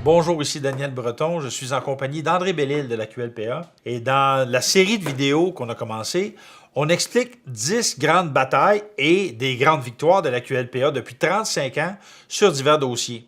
Bonjour, ici Daniel Breton. Je suis en compagnie d'André Bellil de la QLPA. Et dans la série de vidéos qu'on a commencé, on explique 10 grandes batailles et des grandes victoires de la QLPA depuis 35 ans sur divers dossiers.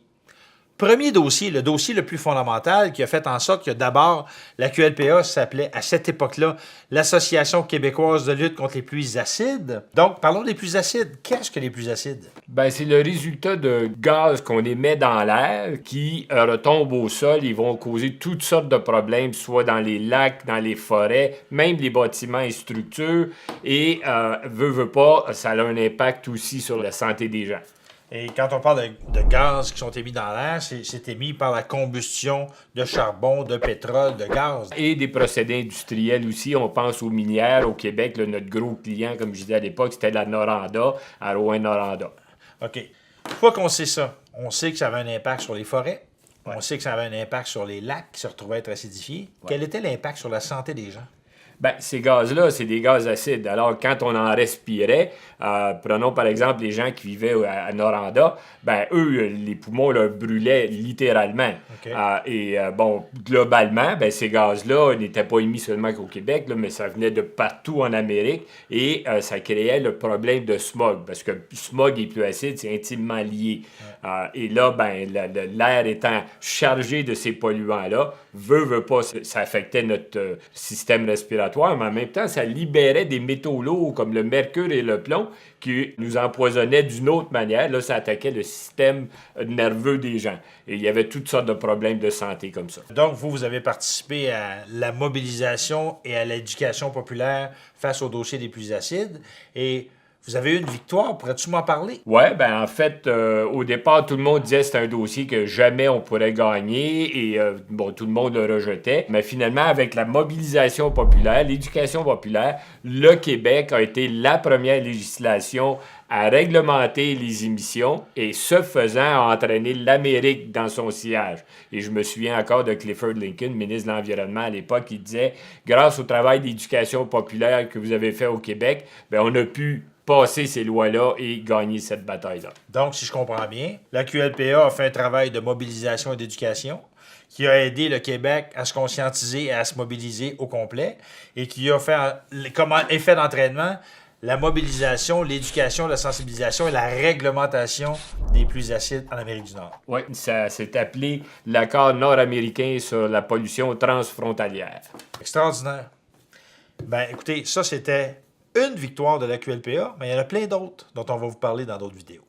Premier dossier, le dossier le plus fondamental qui a fait en sorte que d'abord, la QLPA s'appelait à cette époque-là l'Association québécoise de lutte contre les pluies acides. Donc, parlons des pluies acides. Qu'est-ce que les pluies acides? Ben, c'est le résultat de gaz qu'on émet dans l'air qui retombent au sol et vont causer toutes sortes de problèmes, soit dans les lacs, dans les forêts, même les bâtiments et structures. Et, veut pas, ça a un impact aussi sur la santé des gens. Et quand on parle de gaz qui sont émis dans l'air, c'est émis par la combustion de charbon, de pétrole, de gaz. Et des procédés industriels aussi. On pense aux minières au Québec. Là, notre gros client, comme je disais à l'époque, c'était la Noranda, à Rouyn-Noranda. OK. Une fois qu'on sait ça, on sait que ça avait un impact sur les forêts. Ouais. On sait que ça avait un impact sur les lacs qui se retrouvaient à être acidifiés. Ouais. Quel était l'impact sur la santé des gens? Ben, ces gaz-là, c'est des gaz acides. Alors, quand on en respirait, prenons par exemple les gens qui vivaient à Noranda, ben eux, les poumons leur brûlaient littéralement. Okay. Bon, globalement, ben, ces gaz-là n'étaient pas émis seulement qu'au Québec, là, mais ça venait de partout en Amérique et ça créait le problème de smog, parce que smog et pluie acide, c'est intimement lié. Ouais. Et là, ben, l'air étant chargé de ces polluants-là, veut pas, ça affectait notre système respiratoire. Mais en même temps, ça libérait des métaux lourds comme le mercure et le plomb qui nous empoisonnaient d'une autre manière. Là, ça attaquait le système nerveux des gens. Et il y avait toutes sortes de problèmes de santé comme ça. Donc, vous avez participé à la mobilisation et à l'éducation populaire face au dossier des pluies acides. Et vous avez eu une victoire, pourrais-tu m'en parler? Oui, ben en fait, au départ, tout le monde disait que c'était un dossier que jamais on pourrait gagner et bon, tout le monde le rejetait. Mais finalement, avec la mobilisation populaire, l'éducation populaire, le Québec a été la première législation à réglementer les émissions et ce faisant a entraîné l'Amérique dans son sillage. Et je me souviens encore de Clifford Lincoln, ministre de l'Environnement à l'époque, qui disait « Grâce au travail d'éducation populaire que vous avez fait au Québec, ben, on a pu passer ces lois-là et gagner cette bataille-là. » Donc, si je comprends bien, la QLPA a fait un travail de mobilisation et d'éducation qui a aidé le Québec à se conscientiser et à se mobiliser au complet et qui a fait comme effet d'entraînement la mobilisation, l'éducation, la sensibilisation et la réglementation des pluies acides en Amérique du Nord. Oui, ça s'est appelé l'accord nord-américain sur la pollution transfrontalière. Extraordinaire. Ben, écoutez, ça, c'était une victoire de la QLPA, mais il y en a plein d'autres dont on va vous parler dans d'autres vidéos.